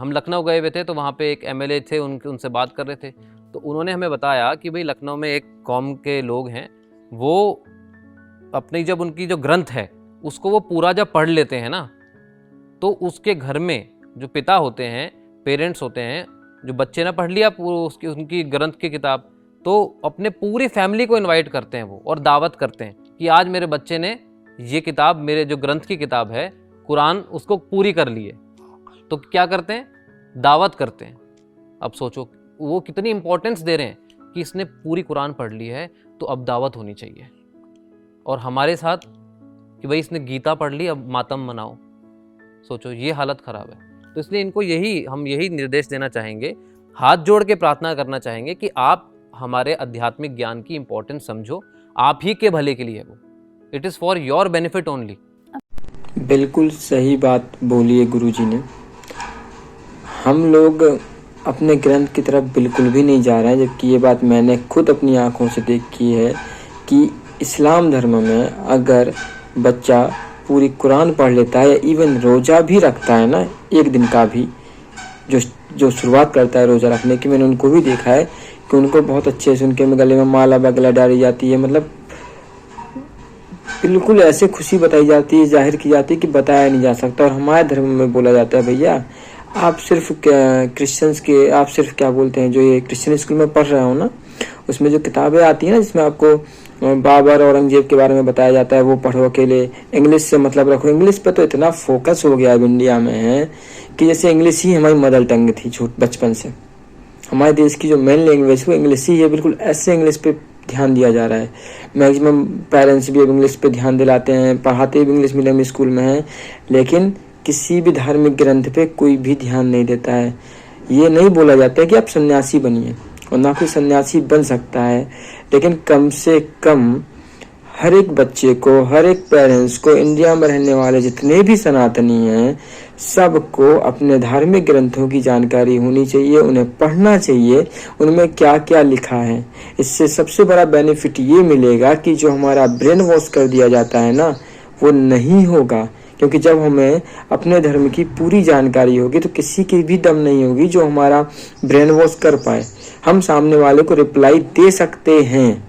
हम लखनऊ गए हुए थे तो वहाँ पे एक एमएलए थे, उनसे बात कर रहे थे, तो उन्होंने हमें बताया कि भाई लखनऊ में एक कौम के लोग हैं, वो अपनी जब उनकी जो ग्रंथ है उसको वो पूरा जब पढ़ लेते हैं ना, तो उसके घर में जो पिता होते हैं, पेरेंट्स होते हैं, जो बच्चे ने पढ़ लिया उसकी उनकी ग्रंथ की किताब, तो अपने पूरी फैमिली को इनवाइट करते हैं वो, और दावत करते हैं कि आज मेरे बच्चे ने ये किताब, मेरे जो ग्रंथ की किताब है कुरान, उसको पूरी कर ली है। तो क्या करते हैं? दावत करते हैं। अब सोचो वो कितनी इंपॉर्टेंस दे रहे हैं कि इसने पूरी कुरान पढ़ ली है तो अब दावत होनी चाहिए। और हमारे साथ कि भाई इसने गीता पढ़ ली, अब मातम मनाओ। सोचो ये हालत ख़राब है। तो इसलिए इनको हम यही निर्देश देना चाहेंगे, हाथ जोड़ के प्रार्थना करना चाहेंगे कि आप हमारे आध्यात्मिक ज्ञान की इंपॉर्टेंस समझो, आप ही के भले के लिए है वो, it is for your benefit only. बिल्कुल सही बात बोली है गुरुजी ने। हम लोग अपने ग्रंथ की तरफ बिल्कुल भी नहीं जा रहे हैं, जबकि ये बात मैंने खुद अपनी आंखों से देखी है कि इस्लाम धर्म में अगर बच्चा पूरी कुरान पढ़ लेता है या इवन रोज़ा भी रखता है ना, एक दिन का भी, जो शुरुआत करता है रोज़ा रखने की, मैंने उनको भी देखा है कि उनको बहुत अच्छे से उनके गले में माला वगैरह डाली जाती है, मतलब बिल्कुल ऐसे खुशी बताई जाती है, जाहिर की जाती है कि बताया नहीं जा सकता। और हमारे धर्म में बोला जाता है भैया आप सिर्फ क्रिश्चियंस के, आप सिर्फ क्या बोलते हैं, जो ये क्रिश्चियन स्कूल में पढ़ रहा हो ना, उसमें जो किताबें आती है ना जिसमें आपको बाबर औरंगजेब के बारे में बताया जाता है, वो पढ़ो अकेले, इंग्लिश से मतलब रखो। इंग्लिश पे तो इतना फोकस हो गया अब इंडिया में है कि जैसे इंग्लिश ही हमारी मदर टंग थी बचपन से। हमारे देश की जो मेन लैंग्वेज वो इंग्लिश ही है, बिल्कुल ऐसे इंग्लिश पे ध्यान दिया जा रहा है। मैक्सिमम पेरेंट्स भी अब इंग्लिश पे ध्यान दिलाते हैं, पढ़ाते भी इंग्लिश मीडियम स्कूल में हैं, लेकिन किसी भी धार्मिक ग्रंथ पे कोई भी ध्यान नहीं देता है। ये नहीं बोला जाता है कि आप सन्यासी बनिए, और ना कोई सन्यासी बन सकता है, लेकिन कम से कम हर एक बच्चे को, हर एक पेरेंट्स को, इंडिया में रहने वाले जितने भी सनातनी हैं, सबको अपने धार्मिक ग्रंथों की जानकारी होनी चाहिए, उन्हें पढ़ना चाहिए, उनमें क्या क्या लिखा है। इससे सबसे बड़ा बेनिफिट ये मिलेगा कि जो हमारा ब्रेन वॉश कर दिया जाता है ना, वो नहीं होगा। क्योंकि जब हमें अपने धर्म की पूरी जानकारी होगी तो किसी की भी दम नहीं होगी जो हमारा ब्रेन वॉश कर पाए। हम सामने वाले को रिप्लाई दे सकते हैं,